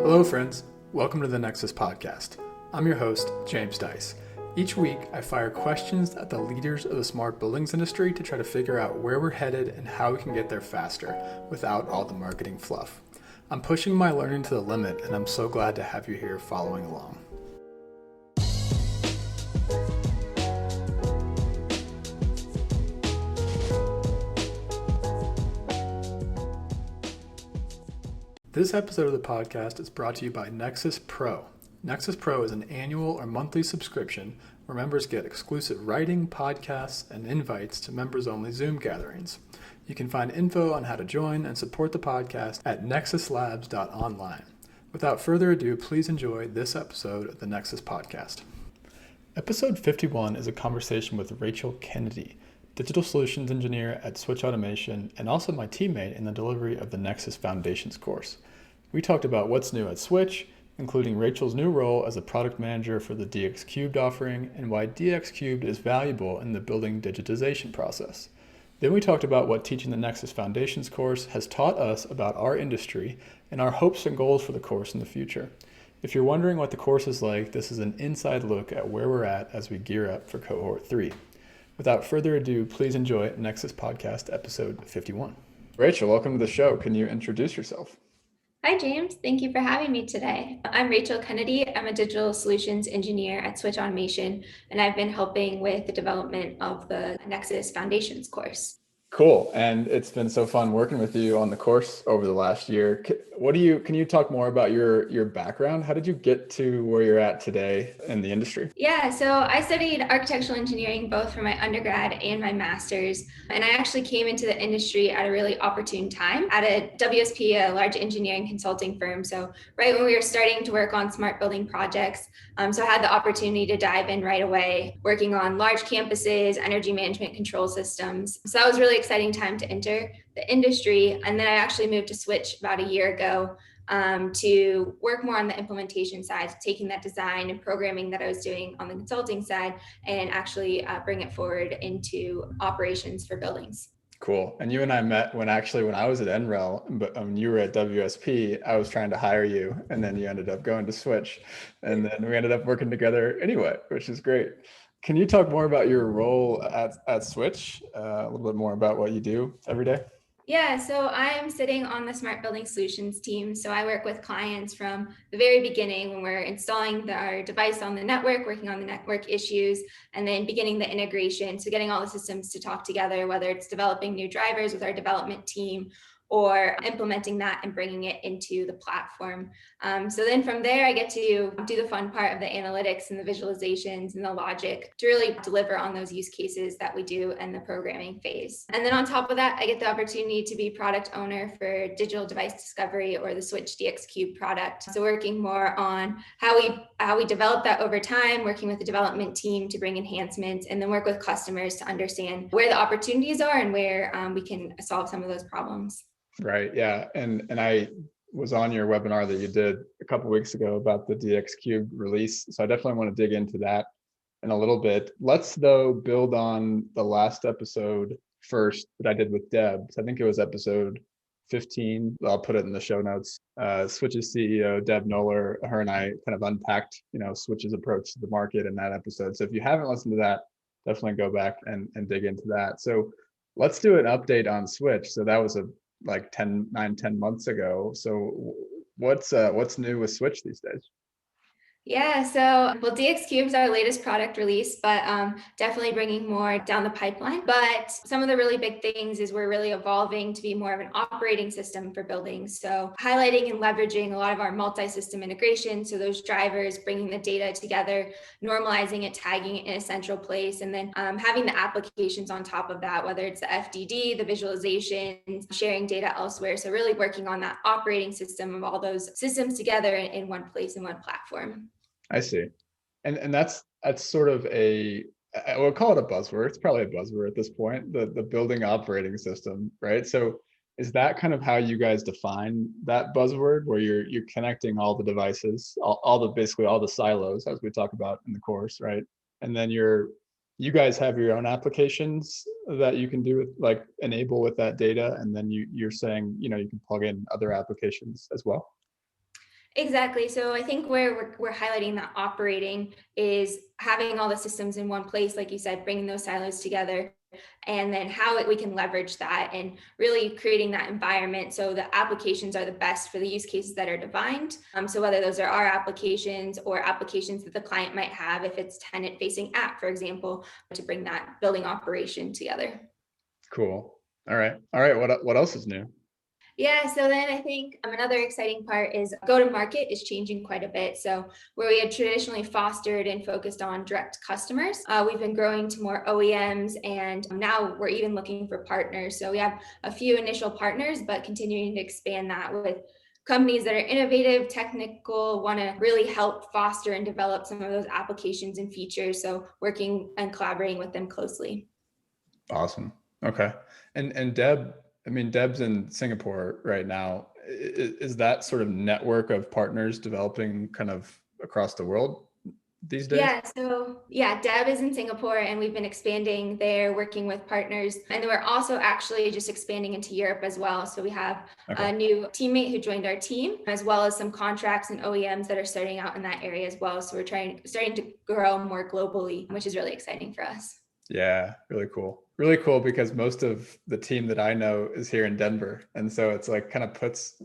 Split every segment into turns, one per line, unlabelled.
Hello, friends. Welcome to the Nexus podcast. I'm your host, James Dice. Each week, I fire questions at the leaders of the smart buildings industry to try to figure out where we're headed and how we can get there faster without all the marketing fluff. I'm pushing my learning to the limit, and I'm so glad to have you here following along. This episode of the podcast is brought to you by Nexus Pro. Nexus Pro is an annual or monthly subscription where members get exclusive writing, podcasts, and invites to members-only Zoom gatherings. You can find info on how to join and support the podcast at nexuslabs.online. Without further ado, please enjoy this episode of the Nexus podcast. Episode 51 is a conversation with Rachel Kennedy, Digital Solutions Engineer at Switch Automation, and also my teammate in the delivery of the Nexus Foundations course. We talked about what's new at Switch, including Rachel's new role as a product manager for the Dx³ offering and why Dx³ is valuable in the building digitization process. Then we talked about what teaching the Nexus Foundations course has taught us about our industry and our hopes and goals for the course in the future. If you're wondering what the course is like, this is an inside look at where we're at as we gear up for Cohort 3. Without further ado, please enjoy Nexus Podcast episode 51. Rachel, welcome to the show. Can you introduce yourself?
Hi, James. Thank you for having me today. I'm Rachel Kennedy. I'm a digital solutions engineer at Switch Automation, and I've been helping with the development of the Nexus Foundations course.
Cool. And it's been so fun working with you on the course over the last year. Can you talk more about your background? How did you get to where you're at today in the industry?
Yeah, so I studied architectural engineering both for my undergrad and my master's. And I actually came into the industry at a really opportune time at a WSP, a large engineering consulting firm. So right when we were starting to work on smart building projects. So I had the opportunity to dive in right away, working on large campuses, energy management control systems. So that was really exciting time to enter the industry. And then I actually moved to Switch about a year ago to work more on the implementation side, taking that design and programming that I was doing on the consulting side and actually bring it forward into operations for buildings.
Cool. And you and I met when I was at NREL, but you were at WSP. I was trying to hire you, and then you ended up going to Switch, and then we ended up working together anyway, which is great. Can you talk more about your role at Switch? A little bit more about what you do every day?
Yeah, so I'm sitting on the Smart Building Solutions team. So I work with clients from the very beginning when we're installing our device on the network, working on the network issues, and then beginning the integration. So getting all the systems to talk together, whether it's developing new drivers with our development team or implementing that and bringing it into the platform. So then from there, I get to do the fun part of the analytics and the visualizations and the logic to really deliver on those use cases that we do in the programming phase. And then on top of that, I get the opportunity to be product owner for digital device discovery or the Switch Dxcube product. So working more on how we develop that over time, working with the development team to bring enhancements, and then work with customers to understand where the opportunities are and where we can solve some of those problems.
Right. Yeah. And I was on your webinar that you did a couple of weeks ago about the Dxcube release. So I definitely want to dig into that in a little bit. Let's though build on the last episode first that I did with Deb. So I think it was episode 15. I'll put it in the show notes. Switch's CEO, Deb Noller, her and I kind of unpacked, Switch's approach to the market in that episode. So if you haven't listened to that, definitely go back and dig into that. So let's do an update on Switch. So that was 10 months ago. So what's new with Switch these days?
Yeah, so Dxcube is our latest product release, but definitely bringing more down the pipeline. But some of the really big things is we're really evolving to be more of an operating system for buildings. So highlighting and leveraging a lot of our multi-system integration. So those drivers, bringing the data together, normalizing it, tagging it in a central place, and then having the applications on top of that, whether it's the FDD, the visualizations, sharing data elsewhere. So really working on that operating system of all those systems together in one place, in one platform.
I see. And that's sort of I would call it a buzzword. It's probably a buzzword at this point, the building operating system, right? So is that kind of how you guys define that buzzword, where you're connecting all the devices, basically all the silos, as we talk about in the course, right? And then you guys have your own applications that you can do with enable with that data, and then you're saying, you can plug in other applications as well?
Exactly. So I think where we're highlighting that operating is having all the systems in one place, like you said, bringing those silos together, and then how we can leverage that and really creating that environment so the applications are the best for the use cases that are defined. So whether those are our applications or applications that the client might have, if it's tenant facing app, for example, to bring that building operation together.
Cool. All right. All right. What else is new?
Yeah, so then I think another exciting part is go to market is changing quite a bit. So where we had traditionally fostered and focused on direct customers, we've been growing to more OEMs, and now we're even looking for partners. So we have a few initial partners, but continuing to expand that with companies that are innovative, technical, want to really help foster and develop some of those applications and features. So working and collaborating with them closely.
Awesome. Okay. And Deb's in Singapore right now. Is that sort of network of partners developing kind of across the world these days?
Yeah, Deb is in Singapore and we've been expanding there, working with partners. And then we're also actually just expanding into Europe as well. So we have a new teammate who joined our team, as well as some contracts and OEMs that are starting out in that area as well. So we're starting to grow more globally, which is really exciting for us.
Yeah, really cool. Really cool because most of the team that I know is here in Denver. And so it's like kind of puts,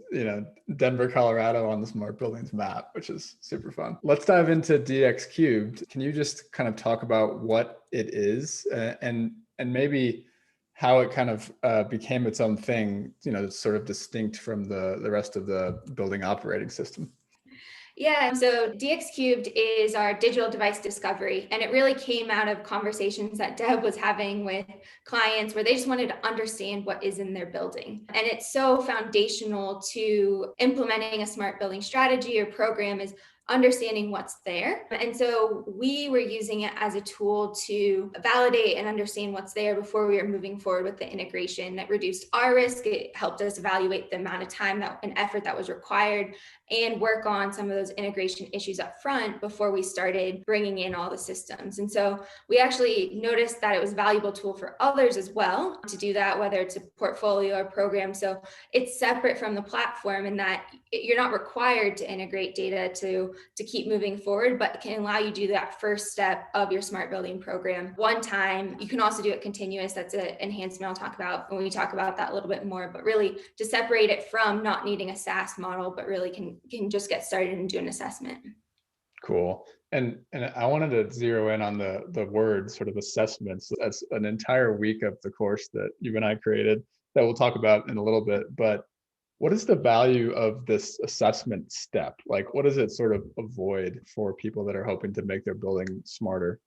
Denver, Colorado on the smart buildings map, which is super fun. Let's dive into Dx³. Can you just kind of talk about what it is and maybe how it kind of became its own thing, sort of distinct from the rest of the building operating system?
Yeah, so Dx³ is our digital device discovery, and it really came out of conversations that Deb was having with clients where they just wanted to understand what is in their building. And it's so foundational to implementing a smart building strategy or program is understanding what's there. And so we were using it as a tool to validate and understand what's there before we were moving forward with the integration. That reduced our risk. It helped us evaluate the amount of time and effort that was required and work on some of those integration issues up front before we started bringing in all the systems. And so we actually noticed that it was a valuable tool for others as well to do that, whether it's a portfolio or program. So it's separate from the platform in that you're not required to integrate data to keep moving forward, but it can allow you to do that first step of your smart building program one time. You can also do it continuous. That's an enhancement I'll talk about when we talk about that a little bit more, but really to separate it from not needing a SaaS model, but really can just get started and do an assessment.
Cool. And I wanted to zero in on the word sort of assessments. That's an entire week of the course that you and I created that we'll talk about in a little bit. But what is the value of this assessment step? Like, what does it sort of avoid for people that are hoping to make their building smarter?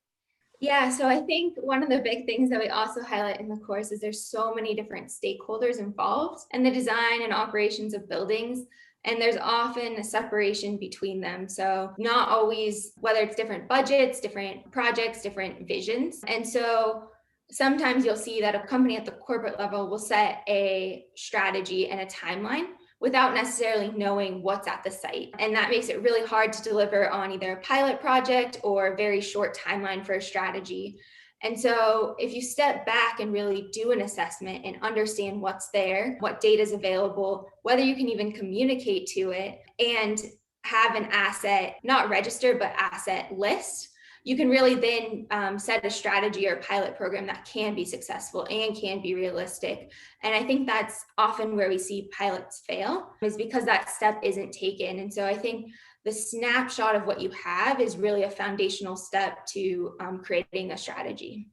Yeah, so I think one of the big things that we also highlight in the course is there's so many different stakeholders involved in the design and operations of buildings. And there's often a separation between them. So not always, whether it's different budgets, different projects, different visions. And so sometimes you'll see that a company at the corporate level will set a strategy and a timeline without necessarily knowing what's at the site. And that makes it really hard to deliver on either a pilot project or a very short timeline for a strategy. And so if you step back and really do an assessment and understand what's there, what data is available, whether you can even communicate to it, and have an asset, not registered, but asset list, you can really then set a strategy or a pilot program that can be successful and can be realistic. And I think that's often where we see pilots fail, is because that step isn't taken. And so I think the snapshot of what you have is really a foundational step to creating a strategy.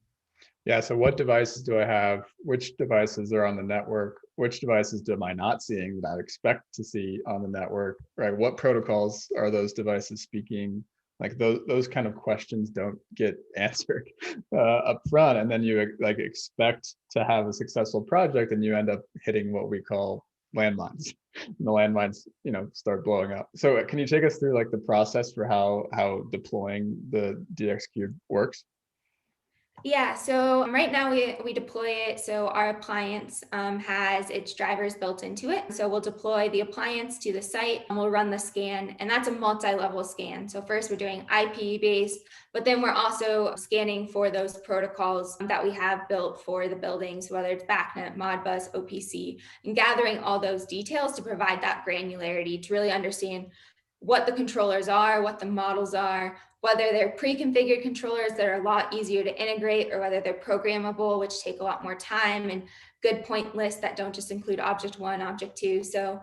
Yeah. So what devices do I have? Which devices are on the network? Which devices am I not seeing that I expect to see on the network? Right. What protocols are those devices speaking? Like those kind of questions don't get answered up front, and then you like expect to have a successful project, and you end up hitting what we call landmines. And the landmines, start blowing up. So can you take us through like the process for how deploying the Dxcube works?
Yeah, so right now we deploy it. So our appliance has its drivers built into it. So we'll deploy the appliance to the site and we'll run the scan. And that's a multi-level scan. So first we're doing IP based, but then we're also scanning for those protocols that we have built for the buildings, whether it's BACnet, Modbus, OPC, and gathering all those details to provide that granularity to really understand what the controllers are, what the models are, whether they're pre-configured controllers that are a lot easier to integrate, or whether they're programmable, which take a lot more time, and good point lists that don't just include object one, object two. So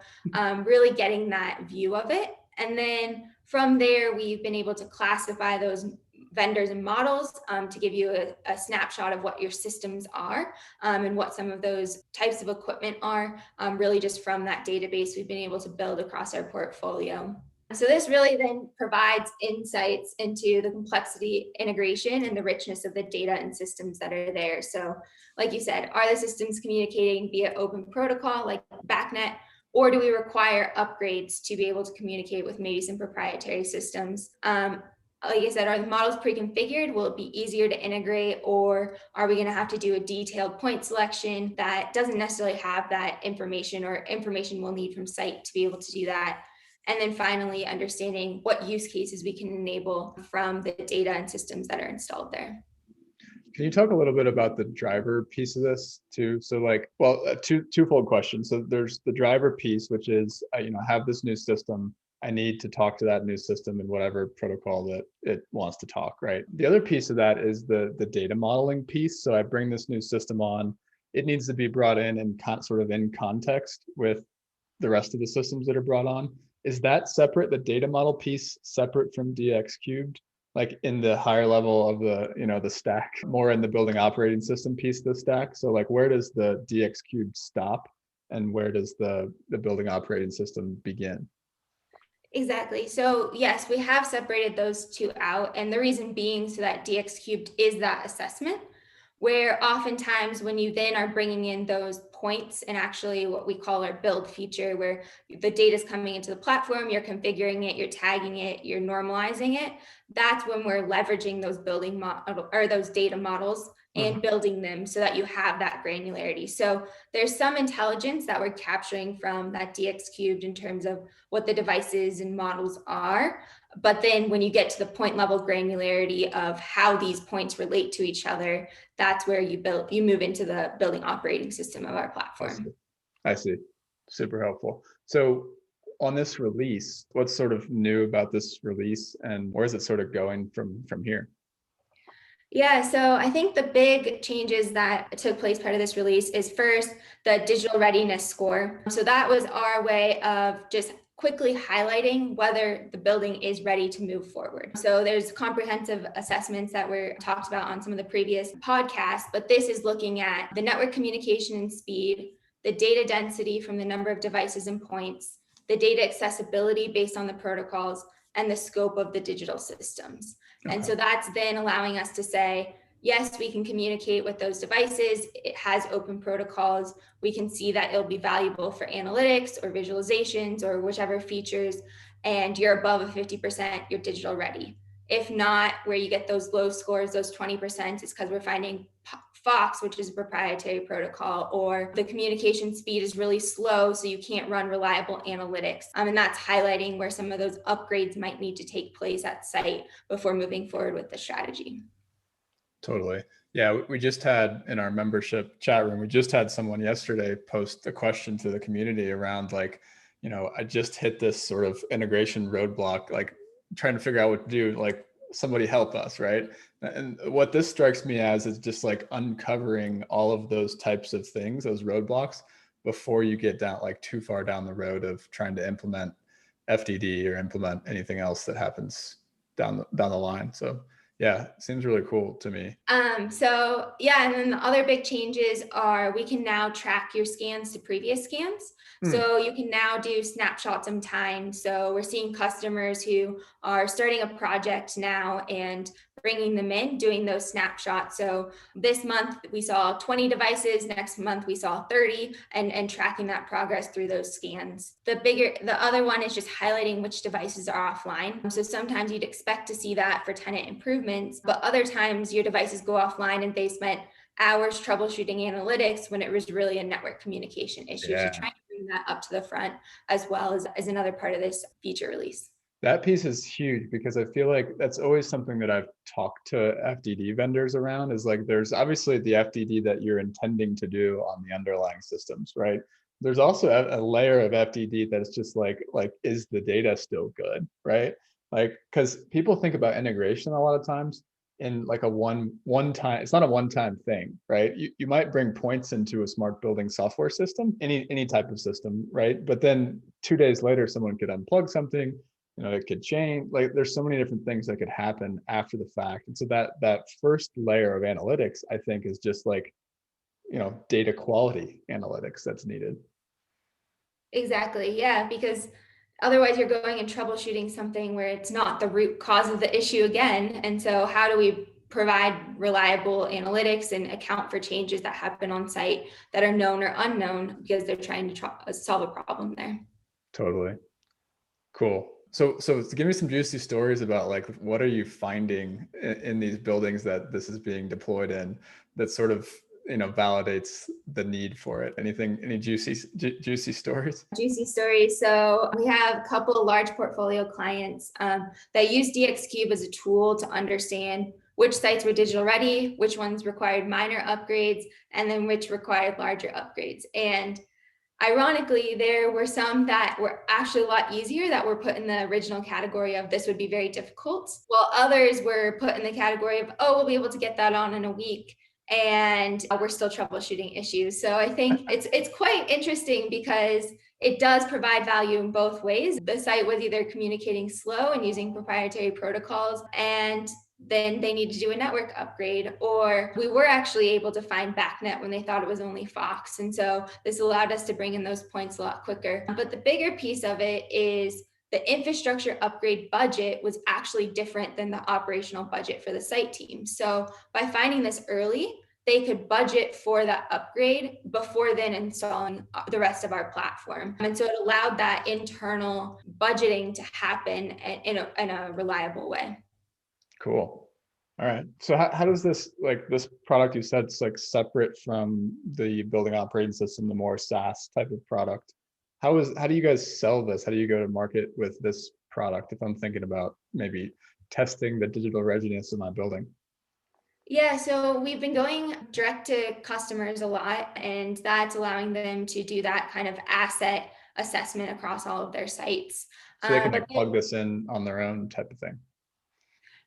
really getting that view of it. And then from there, we've been able to classify those vendors and models to give you a snapshot of what your systems are and what some of those types of equipment are. Really just from that database we've been able to build across our portfolio. So this really then provides insights into the complexity, integration, and the richness of the data and systems that are there. So like you said, are the systems communicating via open protocol like BACnet, or do we require upgrades to be able to communicate with maybe some proprietary systems? Like I said, are the models pre-configured? Will it be easier to integrate, or are we going to have to do a detailed point selection that doesn't necessarily have that information, or information we'll need from site to be able to do that? And then finally, understanding what use cases we can enable from the data and systems that are installed there.
Can you talk a little bit about the driver piece of this too? So like, well, twofold question. So there's the driver piece, which is, I have this new system. I need to talk to that new system in whatever protocol that it wants to talk, right? The other piece of that is the data modeling piece. So I bring this new system on. It needs to be brought in and sort of in context with the rest of the systems that are brought on. Is that separate, the data model piece separate from Dx³, like in the higher level of the, the stack, more in the building operating system piece of the stack? So like, where does the Dx³ stop and where does the building operating system begin?
Exactly. So yes, we have separated those two out. And the reason being so that Dx³ is that assessment, where oftentimes when you then are bringing in those points and actually what we call our build feature, where the data is coming into the platform, you're configuring it, you're tagging it, you're normalizing it, that's when we're leveraging those building model or those data models and building them so that you have that granularity. So there's some intelligence that we're capturing from that Dx³ in terms of what the devices and models are. But then when you get to the point level granularity of how these points relate to each other, that's where you move into the building operating system of our platform.
I see. Super helpful. So on this release, what's sort of new about this release and where is it sort of going from here?
Yeah, so I think the big changes that took place part of this release is first the digital readiness score. So that was our way of just quickly highlighting whether the building is ready to move forward. So there's comprehensive assessments that were talked about on some of the previous podcasts, but this is looking at the network communication and speed, the data density from the number of devices and points, the data accessibility based on the protocols, and the scope of the digital systems. Okay. And so that's then allowing us to say, yes, we can communicate with those devices. It has open protocols. We can see that it'll be valuable for analytics or visualizations or whichever features, and you're above a 50%, you're digital ready. If not, where you get those low scores, those 20%, is because we're finding Fox, which is a proprietary protocol, or the communication speed is really slow, so you can't run reliable analytics. And that's highlighting where some of those upgrades might need to take place at site before moving forward with the strategy.
Totally. Yeah, we just had in our membership chat room, we just had someone yesterday post a question to the community around like, I just hit this sort of integration roadblock, like trying to figure out what to do, like somebody help us, right? And what this strikes me as is just like uncovering all of those types of things, those roadblocks, before you get down like too far down the road of trying to implement FDD or implement anything else that happens down the line. So yeah, seems really cool to me.
So yeah, and then the other big changes are we can now track your scans to previous scans. So you can now do snapshots in time. So we're seeing customers who are starting a project now and bringing them in, doing those snapshots. So this month we saw 20 devices, next month we saw 30, and tracking that progress through those scans. The other one is just highlighting which devices are offline. So sometimes you'd expect to see that for tenant improvements, but other times your devices go offline and they spent hours troubleshooting analytics when it was really a network communication issue. Yeah. So trying to bring that up to the front as well as another part of this feature release.
That piece is huge because I feel like that's always something that I've talked to FDD vendors around is like, there's obviously the FDD that you're intending to do on the underlying systems, right? There's also a layer of FDD that's just like, is the data still good, right? Like, because people think about integration a lot of times in like a one time, it's not a one-time thing, right? You might bring points into a smart building software system, any type of system, right? But then 2 days later, someone could unplug something, it could change. Like, there's so many different things that could happen after the fact. And so that first layer of analytics, I think, is just like, data quality analytics that's needed.
Exactly. Yeah, because otherwise you're going and troubleshooting something where it's not the root cause of the issue again. And so how do we provide reliable analytics and account for changes that happen on site that are known or unknown because they're trying to solve a problem there?
Totally. Cool. So give me some juicy stories about, like, what are you finding in these buildings that this is being deployed in that sort of, validates the need for it? Any juicy stories?
Juicy stories. So we have a couple of large portfolio clients that use Dxcube as a tool to understand which sites were digital ready, which ones required minor upgrades, and then which required larger upgrades. And ironically, there were some that were actually a lot easier that were put in the original category of this would be very difficult, while others were put in the category of, oh, we'll be able to get that on in a week, and we're still troubleshooting issues. So I think it's quite interesting because it does provide value in both ways. The site was either communicating slow and using proprietary protocols, and then they need to do a network upgrade, or we were actually able to find BACnet when they thought it was only Fox. And so this allowed us to bring in those points a lot quicker. But the bigger piece of it is the infrastructure upgrade budget was actually different than the operational budget for the site team. So by finding this early, they could budget for that upgrade before then installing the rest of our platform. And so it allowed that internal budgeting to happen in a reliable way.
Cool. All right. So how does this, like, this product you said, it's like separate from the building operating system, the more SaaS type of product? How do you guys sell this? How do you go to market with this product if I'm thinking about maybe testing the digital readiness of my building?
Yeah, so we've been going direct to customers a lot, and that's allowing them to do that kind of asset assessment across all of their sites.
So they can
But
like plug this in on their own type of thing.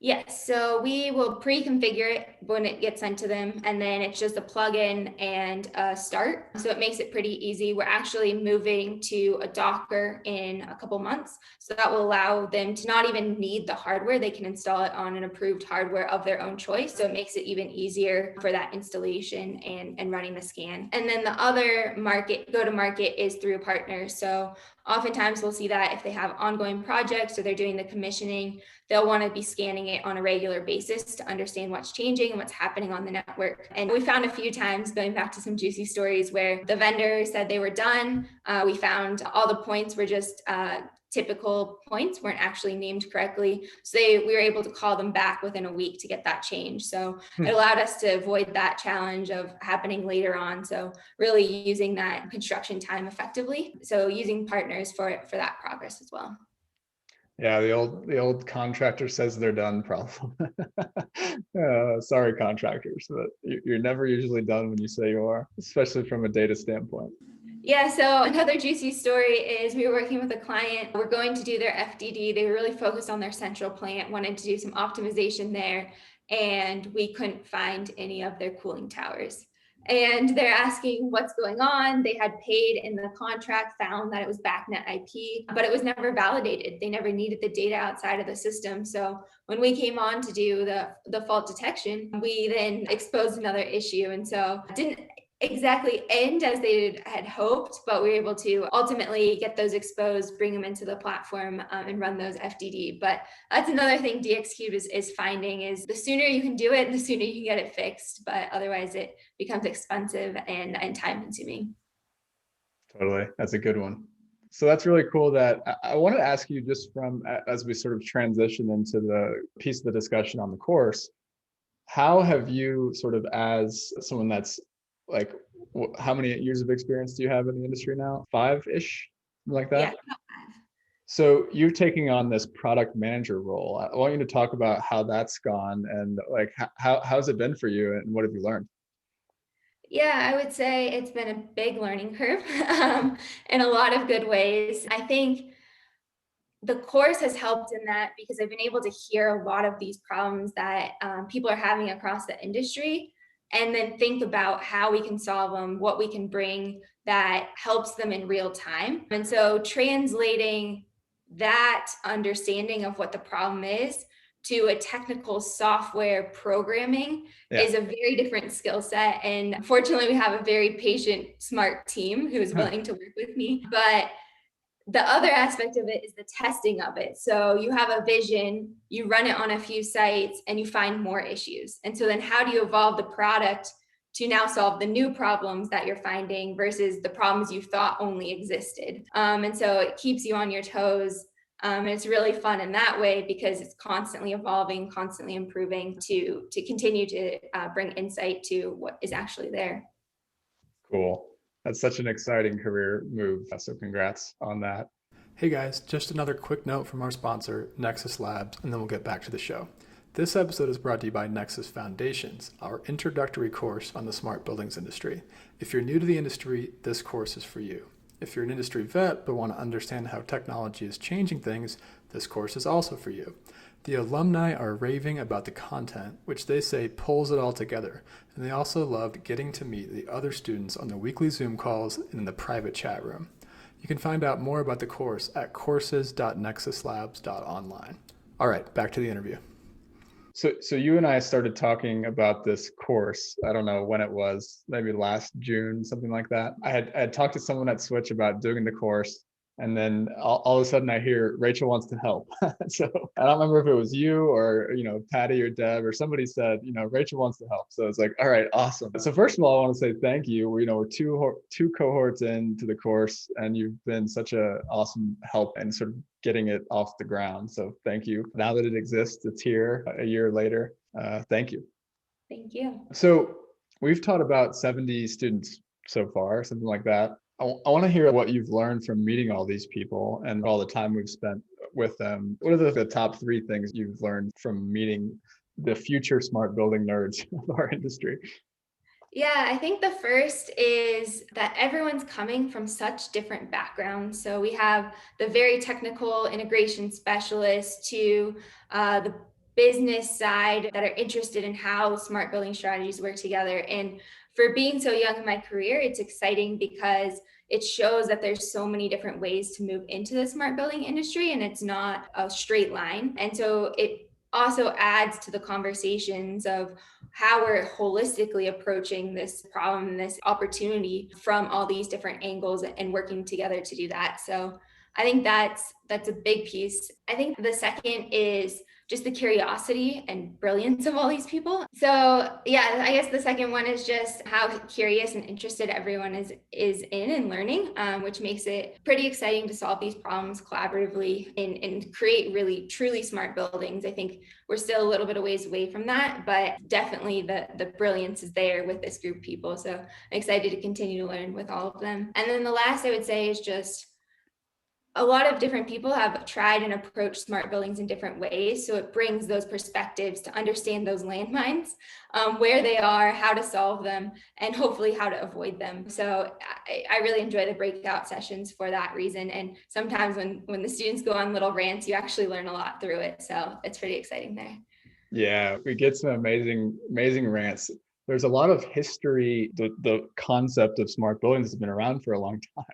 yes, so we will pre-configure it when it gets sent to them, and then it's just a plugin and a start. So it makes it pretty easy. We're actually moving to a Docker in a couple months. So that will allow them to not even need the hardware. They can install it on an approved hardware of their own choice. So it makes it even easier for that installation and running the scan. And then the other go-to-market is through partners. So oftentimes we'll see that if they have ongoing projects or they're doing the commissioning, they'll want to be scanning it on a regular basis to understand what's changing and what's happening on the network. And we found a few times, going back to some juicy stories, where the vendor said they were done. We found all the points were just typical points, weren't actually named correctly. So we were able to call them back within a week to get that changed. So it allowed us to avoid that challenge of happening later on. So really using that construction time effectively. So using partners for that progress as well.
Yeah, the old contractor says they're done problem. Sorry, contractors, but you're never usually done when you say you are, especially from a data standpoint.
Yeah, so another juicy story is we were working with a client. We're going to do their FDD. They were really focused on their central plant, wanted to do some optimization there, and we couldn't find any of their cooling towers. And they're asking what's going on. They had paid in the contract, found that it was BACnet IP, but it was never validated. They never needed the data outside of the system. So when we came on to do the fault detection, we then exposed another issue. And so it didn't exactly end as they had hoped, but we were able to ultimately get those exposed, bring them into the platform, and run those FDD. But that's another thing Dxcube is finding is the sooner you can do it, the sooner you can get it fixed. But otherwise it becomes expensive and time consuming.
Totally. That's a good one. So that's really cool. That I want to ask you, just from as we sort of transition into the piece of the discussion on the course, how have you sort of, as someone that's like, how many years of experience do you have in the industry now? 5-ish, like that?
Yeah.
So you're taking on this product manager role. I want you to talk about how that's gone and like how's it been for you and what have you learned?
Yeah, I would say it's been a big learning curve in a lot of good ways. I think the course has helped in that because I've been able to hear a lot of these problems that people are having across the industry, and then think about how we can solve them, what we can bring that helps them in real time. And so translating that understanding of what the problem is to a technical software programming
Yeah.
is a very different skill set. And fortunately, we have a very patient, smart team who is willing to work with me. But the other aspect of it is the testing of it. So you have a vision, you run it on a few sites, and you find more issues. And so then how do you evolve the product to now solve the new problems that you're finding versus the problems you thought only existed? And so it keeps you on your toes. And it's really fun in that way because it's constantly evolving, constantly improving to continue to bring insight to what is actually there.
Cool. That's such an exciting career move. So congrats on that.
Hey guys, just another quick note from our sponsor, Nexus Labs, and then we'll get back to the show. This episode is brought to you by Nexus Foundations, our introductory course on the smart buildings industry. If you're new to the industry, this course is for you. If you're an industry vet but want to understand how technology is changing things, this course is also for you. The alumni are raving about the content, which they say pulls it all together, and they also loved getting to meet the other students on the weekly Zoom calls and in the private chat room. You can find out more about the course at courses.nexuslabs.online. All right, back to the interview.
So you and I started talking about this course. I don't know when it was, maybe last June, something like that. I had talked to someone at Switch about doing the course. And then all of a sudden I hear Rachel wants to help. So I don't remember if it was you or, Patty or Deb or somebody said, Rachel wants to help. So it's like, all right, awesome. So first of all, I want to say thank you. We're two cohorts into the course, and you've been such a awesome help in sort of getting it off the ground. So thank you. Now that it exists, it's here a year later. Thank you.
Thank you.
So we've taught about 70 students so far, something like that. I want to hear what you've learned from meeting all these people and all the time we've spent with them. What are the top 3 things you've learned from meeting the future smart building nerds of our industry?
Yeah, I think the first is that everyone's coming from such different backgrounds. So we have the very technical integration specialists to the business side that are interested in how smart building strategies work together. And for being so young in my career, it's exciting because it shows that there's so many different ways to move into the smart building industry, and it's not a straight line. And so it also adds to the conversations of how we're holistically approaching this problem, this opportunity from all these different angles and working together to do that. So I think that's a big piece. I think the second is just the curiosity and brilliance of all these people. So yeah, I guess the second one is just how curious and interested everyone is in and learning, which makes it pretty exciting to solve these problems collaboratively and create really truly smart buildings. I think we're still a little bit of ways away from that, but definitely the brilliance is there with this group of people. So I'm excited to continue to learn with all of them. And then the last I would say is just a lot of different people have tried and approached smart buildings in different ways. So it brings those perspectives to understand those landmines, where they are, how to solve them, and hopefully how to avoid them. So I really enjoy the breakout sessions for that reason. And sometimes when the students go on little rants, you actually learn a lot through it. So it's pretty exciting there.
Yeah, we get some amazing rants. There's a lot of history. The concept of smart buildings has been around for a long time,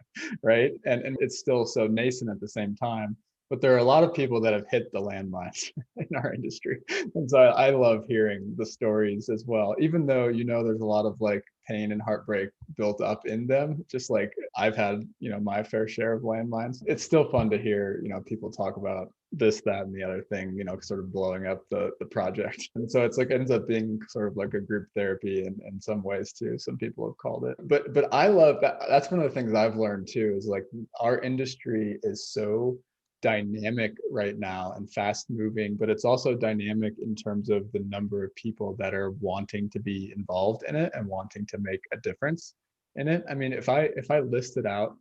right? And it's still so nascent at the same time. But there are a lot of people that have hit the landmines in our industry. And so I love hearing the stories as well, even though, there's a lot of like pain and heartbreak built up in them. Just like I've had, my fair share of landmines. It's still fun to hear, people talk about this, that, and the other thing, sort of blowing up the project. And so it's like ends up being sort of like a group therapy in some ways too. Some people have called it. But I love that. That's one of the things I've learned too, is like our industry is so dynamic right now and fast moving, but it's also dynamic in terms of the number of people that are wanting to be involved in it and wanting to make a difference in it. I mean, if I listed out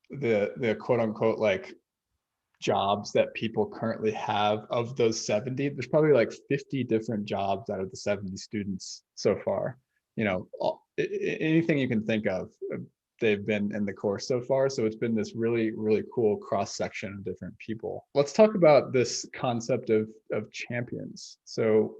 the quote unquote like jobs that people currently have, of those 70, there's probably like 50 different jobs out of the 70 students so far, anything you can think of, they've been in the course so far. So it's been this really, really cool cross section of different people. Let's talk about this concept of champions. So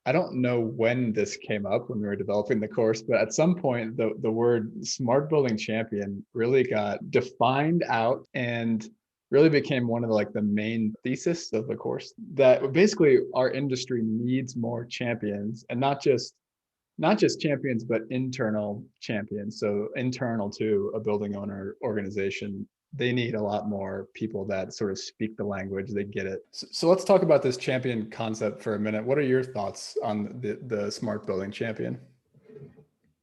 I don't know when this came up when we were developing the course, but at some point the word smart building champion really got defined out and really became one of the main thesis of the course, that basically our industry needs more champions, and not just champions, but internal champions. So internal to a building owner organization, they need a lot more people that sort of speak the language, they get it. So let's talk about this champion concept for a minute. What are your thoughts on the smart building champion?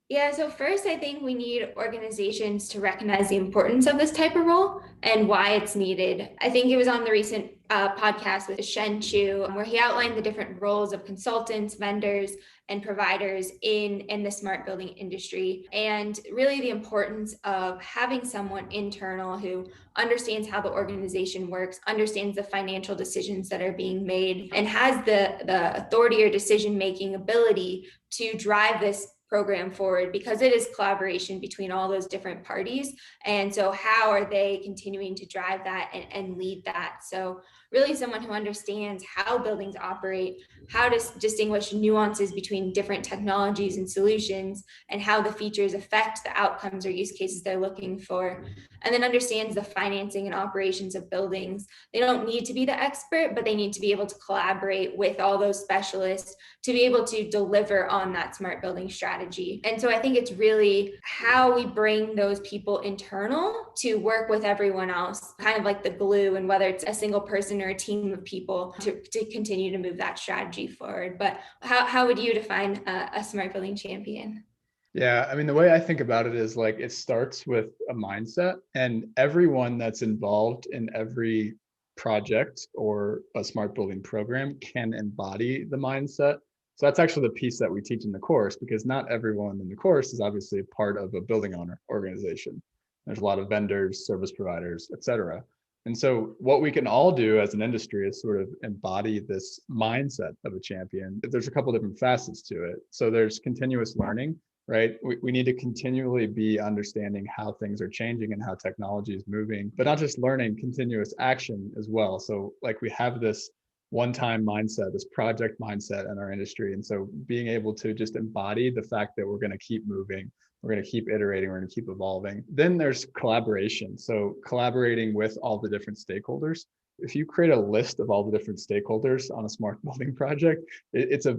Yeah, so first, I think we need organizations to recognize the importance of this type of role and why it's needed. I think it was on the recent podcast with Shen Chu, where he outlined the different roles of consultants, vendors, and providers in the smart building industry, and really the importance of having someone internal who understands how the organization works, understands the financial decisions that are being made, and has the authority or decision-making ability to drive this program forward, because it is collaboration between all those different parties. And so how are they continuing to drive that and lead that? So really someone who understands how buildings operate, how to distinguish nuances between different technologies and solutions, and how the features affect the outcomes or use cases they're looking for, and then understands the financing and operations of buildings. They don't need to be the expert, but they need to be able to collaborate with all those specialists to be able to deliver on that smart building strategy. And so I think it's really how we bring those people internal to work with everyone else, kind of like the glue, and whether it's a single person or a team of people to continue to move that strategy forward. But how would you define a smart building champion?
Yeah, I mean, the way I think about it is it starts with a mindset, and everyone that's involved in every project or a smart building program can embody the mindset. So that's actually the piece that we teach in the course, because not everyone in the course is obviously a part of a building owner organization. There's a lot of vendors, service providers, et cetera. And so what we can all do as an industry is sort of embody this mindset of a champion. There's a couple different facets to it. So there's continuous learning, right? We need to continually be understanding how things are changing and how technology is moving, but not just learning, continuous action as well. So we have this one-time mindset, this project mindset in our industry. And so being able to just embody the fact that we're going to keep moving, we're going to keep iterating, we're going to keep evolving. Then there's collaboration. So collaborating with all the different stakeholders. If you create a list of all the different stakeholders on a smart building project, it's a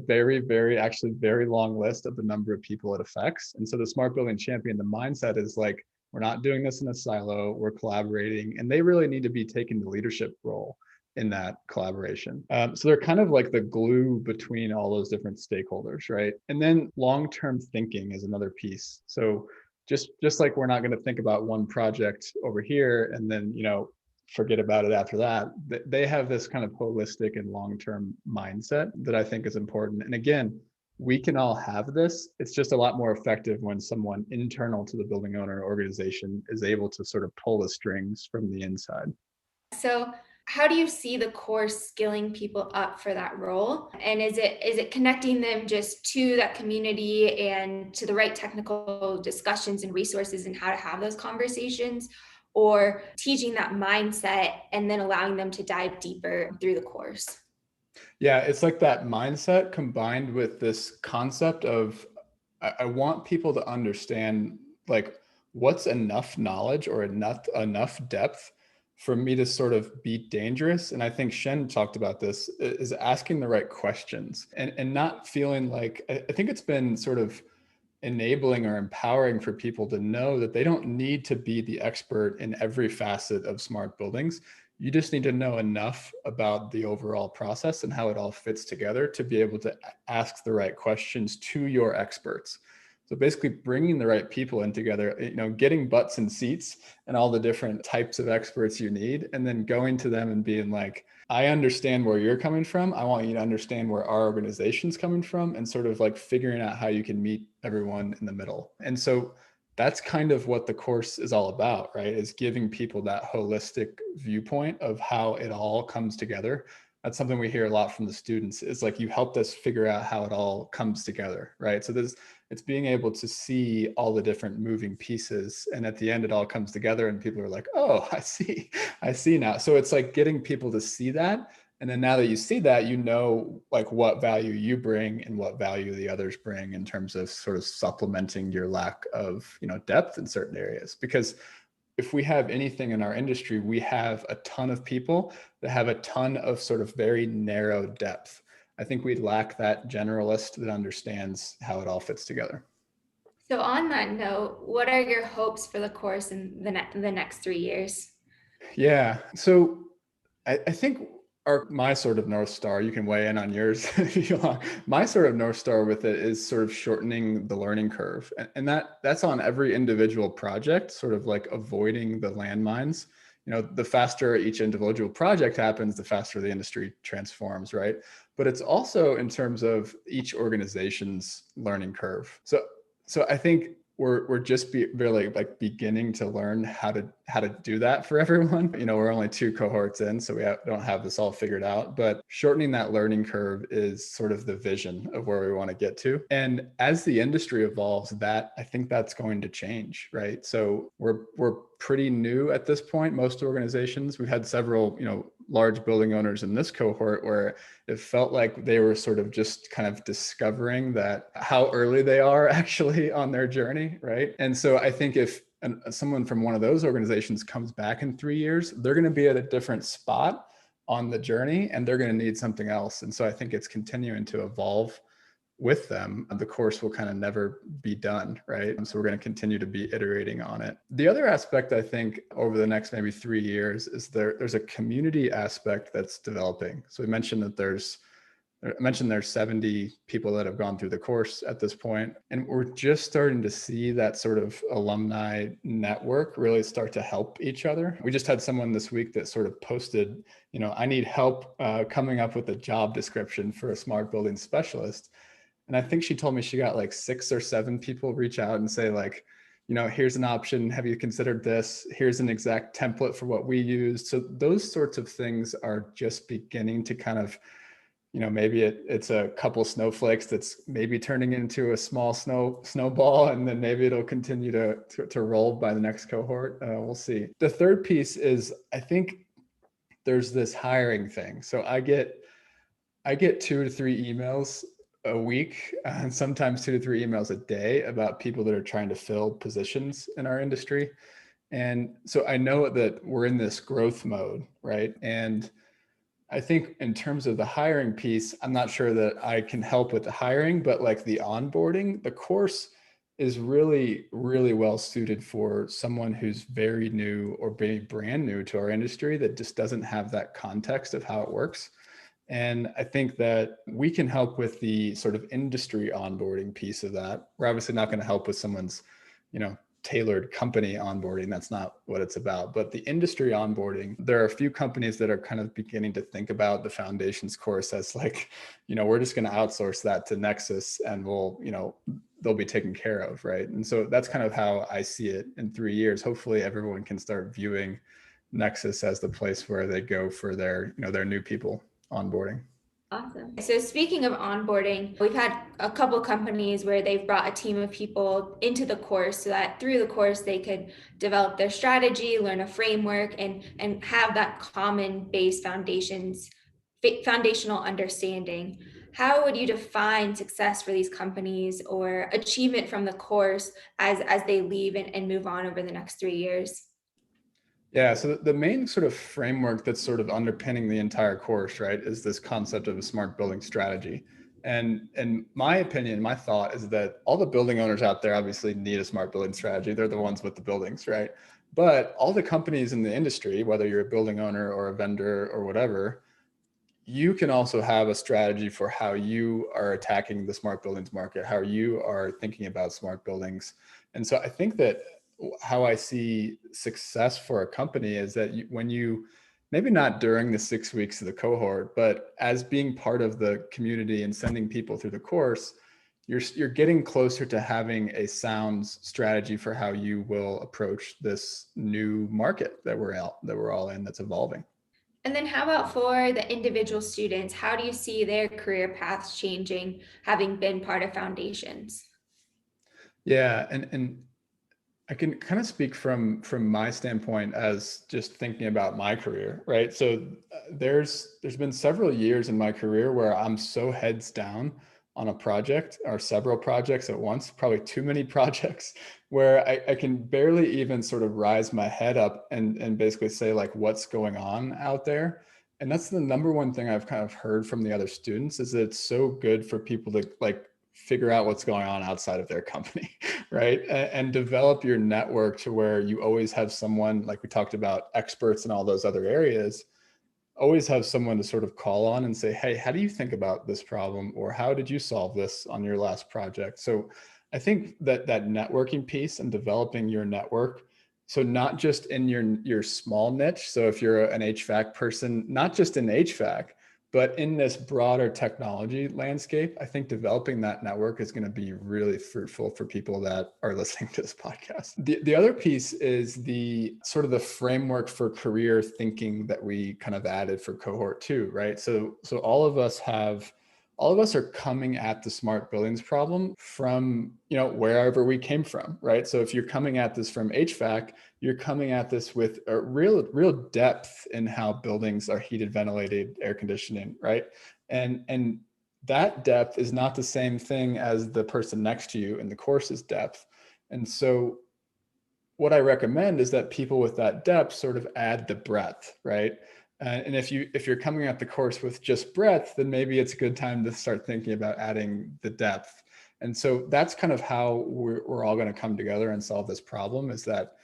actually very long list of the number of people it affects. And so the smart building champion, the mindset is we're not doing this in a silo, we're collaborating, and they really need to be taking the leadership role in that collaboration. So they're kind of like the glue between all those different stakeholders, right? And then long-term thinking is another piece. So just like we're not going to think about one project over here and then, forget about it after that. They have this kind of holistic and long-term mindset that I think is important. And again, we can all have this. It's just a lot more effective when someone internal to the building owner organization is able to sort of pull the strings from the inside.
So how do you see the course skilling people up for that role? And is it connecting them just to that community and to the right technical discussions and resources and how to have those conversations, or teaching that mindset and then allowing them to dive deeper through the course?
Yeah, it's like that mindset combined with this concept of I want people to understand what's enough knowledge or enough depth for me to sort of be dangerous. And I think Shen talked about this, is asking the right questions and not feeling I think it's been sort of enabling or empowering for people to know that they don't need to be the expert in every facet of smart buildings. You just need to know enough about the overall process and how it all fits together to be able to ask the right questions to your experts. So basically bringing the right people in together, getting butts and seats and all the different types of experts you need, and then going to them and being I understand where you're coming from. I want you to understand where our organization's coming from, and sort of figuring out how you can meet everyone in the middle. And so that's kind of what the course is all about, right? Is giving people that holistic viewpoint of how it all comes together
That's something we hear a lot from the students. Is like, you helped us figure out how it all comes together, right? So it's being able to see all the different moving pieces, and at the end it all comes together and people are like, oh, I see now. So it's like getting people to see that, and then now that you see that, you know, like what value you bring and what value the others bring in terms of sort of supplementing your lack of, you know, depth in certain areas. Because if we have anything in our industry, we have a ton of people that have a ton of sort of very narrow depth. I think we lack that generalist that understands how it all fits together.
So on that note, what are your hopes for the course in the next 3 years?
Yeah. So I think my sort of North Star, you can weigh in on yours if you want. My sort of North Star with it is sort of shortening the learning curve. And that's on every individual project, sort of like avoiding the landmines. You know, the faster each individual project happens, the faster the industry transforms, right? But it's also in terms of each organization's learning curve. So I think we're just really like beginning to learn how to do that for everyone. You know, we're only 2 cohorts in, so we don't have this all figured out, but shortening that learning curve is sort of the vision of where we want to get to. And as the industry evolves, I think that's going to change, right? So we're pretty new at this point. Most organizations, we've had several, you know, large building owners in this cohort where it felt like they were sort of just kind of discovering that how early they are actually on their journey, right? And so I think if someone from one of those organizations comes back in 3 years, they're going to be at a different spot on the journey and they're going to need something else. And so I think it's continuing to evolve with them. The course will kind of never be done, right? And so we're going to continue to be iterating on it. The other aspect, I think, over the next maybe 3 years is there's a community aspect that's developing. So we mentioned that there's 70 people that have gone through the course at this point, and we're just starting to see that sort of alumni network really start to help each other. We just had someone this week that sort of posted, you know, I need help coming up with a job description for a smart building specialist. And I think she told me she got like 6 or 7 people reach out and say like, you know, here's an option. Have you considered this? Here's an exact template for what we use. So those sorts of things are just beginning to kind of, you know, maybe it's a couple snowflakes that's maybe turning into a small snowball, and then maybe it'll continue to roll by the next cohort. We'll see. The third piece is, I think there's this hiring thing. So I get 2 to 3 emails a week, and sometimes 2 to 3 emails a day about people that are trying to fill positions in our industry. And so I know that we're in this growth mode, right? And I think in terms of the hiring piece, I'm not sure that I can help with the hiring, but like the onboarding, the course is really, really well suited for someone who's very new or very brand new to our industry that just doesn't have that context of how it works. And I think that we can help with the sort of industry onboarding piece of that. We're obviously not going to help with someone's, you know, tailored company onboarding. That's not what it's about. But the industry onboarding, there are a few companies that are kind of beginning to think about the foundations course as like, you know, we're just going to outsource that to Nexus and we'll, you know, they'll be taken care of, right? And so that's kind of how I see it in 3 years. Hopefully everyone can start viewing Nexus as the place where they go for their, you know, their new people onboarding.
Awesome. So speaking of onboarding, we've had a couple companies where they've brought a team of people into the course so that through the course they could develop their strategy, learn a framework, and have that common base foundational understanding. How would you define success for these companies or achievement from the course as they leave and move on over the next 3 years?
Yeah, so the main sort of framework that's sort of underpinning the entire course, right, is this concept of a smart building strategy. And in my opinion, my thought is that all the building owners out there obviously need a smart building strategy. They're the ones with the buildings, right? But all the companies in the industry, whether you're a building owner or a vendor or whatever, you can also have a strategy for how you are attacking the smart buildings market, how you are thinking about smart buildings. And so I think that how I see success for a company is that when you, maybe not during the 6 weeks of the cohort, but as being part of the community and sending people through the course, you're getting closer to having a sound strategy for how you will approach this new market that we're all in, that's evolving.
And then how about for the individual students? How do you see their career paths changing, having been part of Foundations?
Yeah, and I can kind of speak from my standpoint as just thinking about my career, right? So there's been several years in my career where I'm so heads down on a project or several projects at once, probably too many projects, where I can barely even sort of rise my head up and basically say like what's going on out there. And that's the number one thing I've kind of heard from the other students is that it's so good for people to like figure out what's going on outside of their company, right? And develop your network to where you always have someone, like we talked about, experts in all those other areas, always have someone to sort of call on and say, hey, how do you think about this problem? Or how did you solve this on your last project? So I think that that networking piece and developing your network, so not just in your small niche. So if you're an HVAC person, not just in HVAC, but in this broader technology landscape, I think developing that network is going to be really fruitful for people that are listening to this podcast. The other piece is the sort of the framework for career thinking that we kind of added for cohort 2, right? So all of us are coming at the smart buildings problem from, wherever we came from, right? So if you're coming at this from HVAC, you're coming at this with a real depth in how buildings are heated, ventilated, air conditioning, right? And that depth is not the same thing as the person next to you in the course's depth. And so what I recommend is that people with that depth sort of add the breadth, right? And if you're coming at the course with just breadth, then maybe it's a good time to start thinking about adding the depth. And so that's kind of how we're all going to come together and solve this problem, is that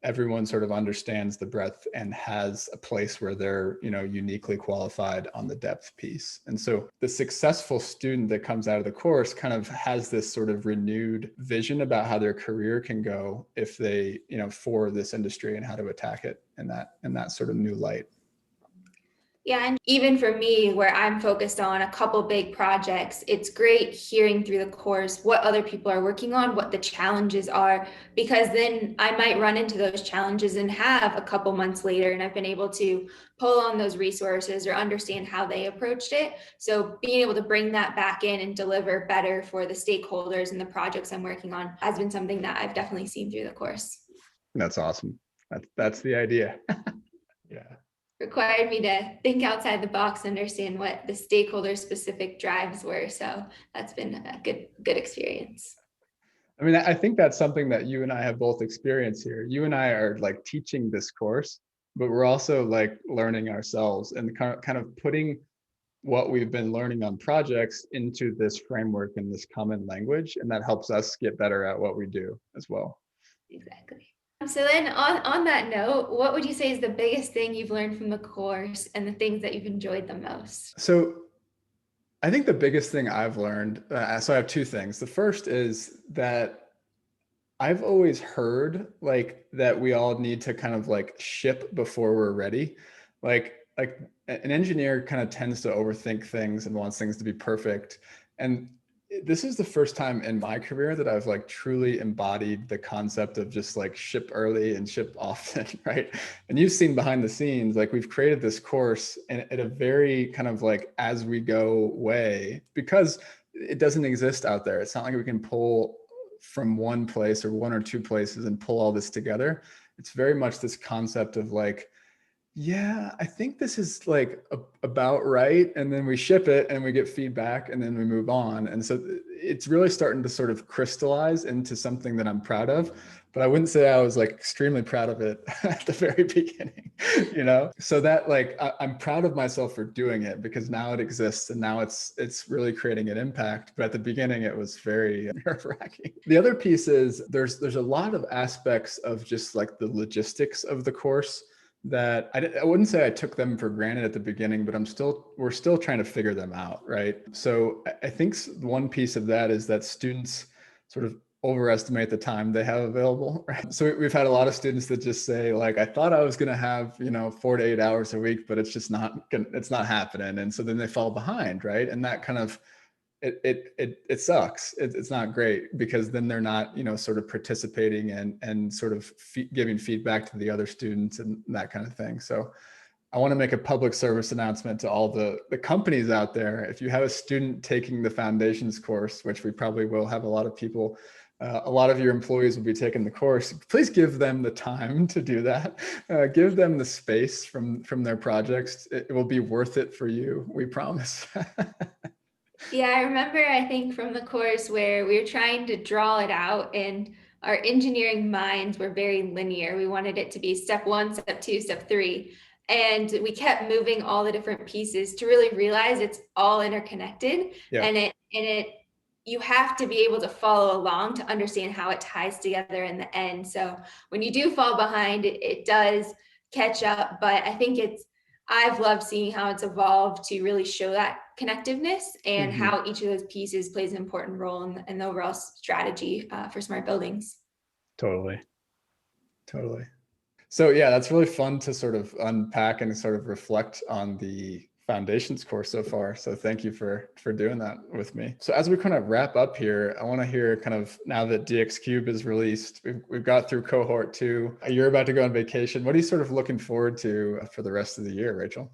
everyone sort of understands the breadth and has a place where they're, uniquely qualified on the depth piece. And so the successful student that comes out of the course kind of has this sort of renewed vision about how their career can go if they, for this industry and how to attack it in that sort of new light.
Yeah, and even for me, where I'm focused on a couple big projects, it's great hearing through the course what other people are working on, what the challenges are, because then I might run into those challenges and have a couple months later, and I've been able to pull on those resources or understand how they approached it. So being able to bring that back in and deliver better for the stakeholders and the projects I'm working on has been something that I've definitely seen through the course.
That's awesome. That's the idea. Yeah.
Required me to think outside the box, understand what the stakeholder specific drives were. So that's been a good experience.
I mean, I think that's something that you and I have both experienced here. You and I are like teaching this course, but we're also like learning ourselves and kind of putting what we've been learning on projects into this framework and this common language. And that helps us get better at what we do as well.
Exactly. So then on that note, what would you say is the biggest thing you've learned from the course and the things that you've enjoyed the most?
So I think the biggest thing I've learned, so I have two things. The first is that I've always heard like that we all need to kind of like ship before we're ready. Like an engineer kind of tends to overthink things and wants things to be perfect. And this is the first time in my career that I've like truly embodied the concept of just like ship early and ship often, right? And you've seen behind the scenes, like we've created this course at a very kind of like as we go way, because it doesn't exist out there. It's not like we can pull from one place or one or two places and pull all this together. It's very much this concept of like, yeah, I think this is like about right. And then we ship it and we get feedback and then we move on. And so it's really starting to sort of crystallize into something that I'm proud of. But I wouldn't say I was like extremely proud of it at the very beginning, So that like I'm proud of myself for doing it because now it exists and now it's really creating an impact. But at the beginning, it was very nerve-wracking. The other piece is there's a lot of aspects of just like the logistics of the course that I wouldn't say I took them for granted at the beginning, but we're still trying to figure them out, right? So I think one piece of that is that students sort of overestimate the time they have available, right? So we've had a lot of students that just say like, I thought I was going to have, 4 to 8 hours a week, but it's just it's not happening. And so then they fall behind, right? And that kind of, it sucks. It's not great because then they're not, sort of participating and sort of giving feedback to the other students and that kind of thing. So I want to make a public service announcement to all the companies out there. If you have a student taking the foundations course, which we probably will have a lot of people, a lot of your employees will be taking the course, please give them the time to do that. Give them the space from their projects. It will be worth it for you, we promise.
Yeah, I remember, I think from the course where we were trying to draw it out and our engineering minds were very linear. We wanted it to be step 1, step 2, step 3. And we kept moving all the different pieces to really realize it's all interconnected.
Yeah.
And you have to be able to follow along to understand how it ties together in the end. So when you do fall behind, it does catch up. But I think I've loved seeing how it's evolved to really show that connectiveness and how each of those pieces plays an important role in the overall strategy for smart buildings.
Totally. So yeah, that's really fun to sort of unpack and sort of reflect on the foundations course so far. So thank you for doing that with me. So as we kind of wrap up here, I want to hear kind of, now that Dxcube is released, we've got through cohort 2, you're about to go on vacation. What are you sort of looking forward to for the rest of the year, Rachel?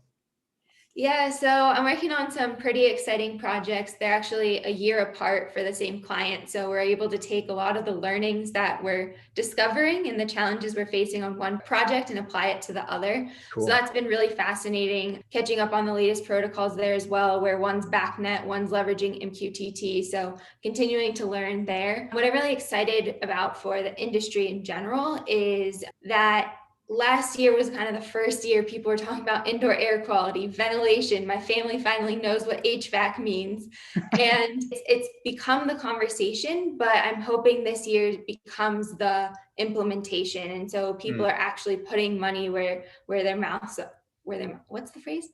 Yeah, so I'm working on some pretty exciting projects. They're actually a year apart for the same client. So we're able to take a lot of the learnings that we're discovering and the challenges we're facing on one project and apply it to the other. Cool. So that's been really fascinating, catching up on the latest protocols there as well, where one's BACnet, one's leveraging MQTT. So continuing to learn there. What I'm really excited about for the industry in general is that last year was kind of the first year people were talking about indoor air quality, ventilation. My family finally knows what HVAC means. And it's become the conversation, but I'm hoping this year becomes the implementation. And so people are actually putting money where their mouths, what's the phrase?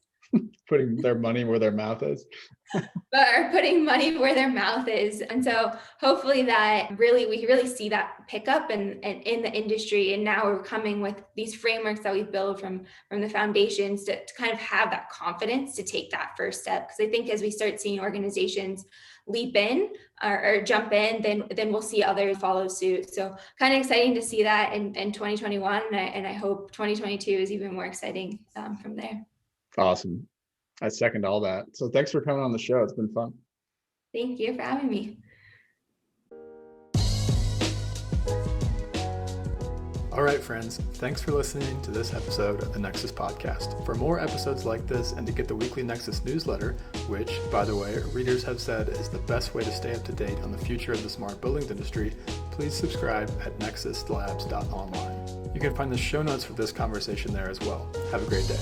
Putting their money where their mouth is.
But are putting money where their mouth is. And so hopefully that we really see that pick up and in the industry. And now we're coming with these frameworks that we've built from the foundations to kind of have that confidence to take that first step. Because I think as we start seeing organizations leap in or jump in, then we'll see others follow suit. So kind of exciting to see that in 2021. And I hope 2022 is even more exciting from there.
Awesome. I second all that. So thanks for coming on the show. It's been fun.
Thank you for having me.
All right, friends, thanks for listening to this episode of the Nexus Podcast. For more episodes like this and to get the weekly Nexus newsletter, which, by the way, readers have said is the best way to stay up to date on the future of the smart buildings industry, please subscribe at nexuslabs.online. You can find the show notes for this conversation there as well. Have a great day.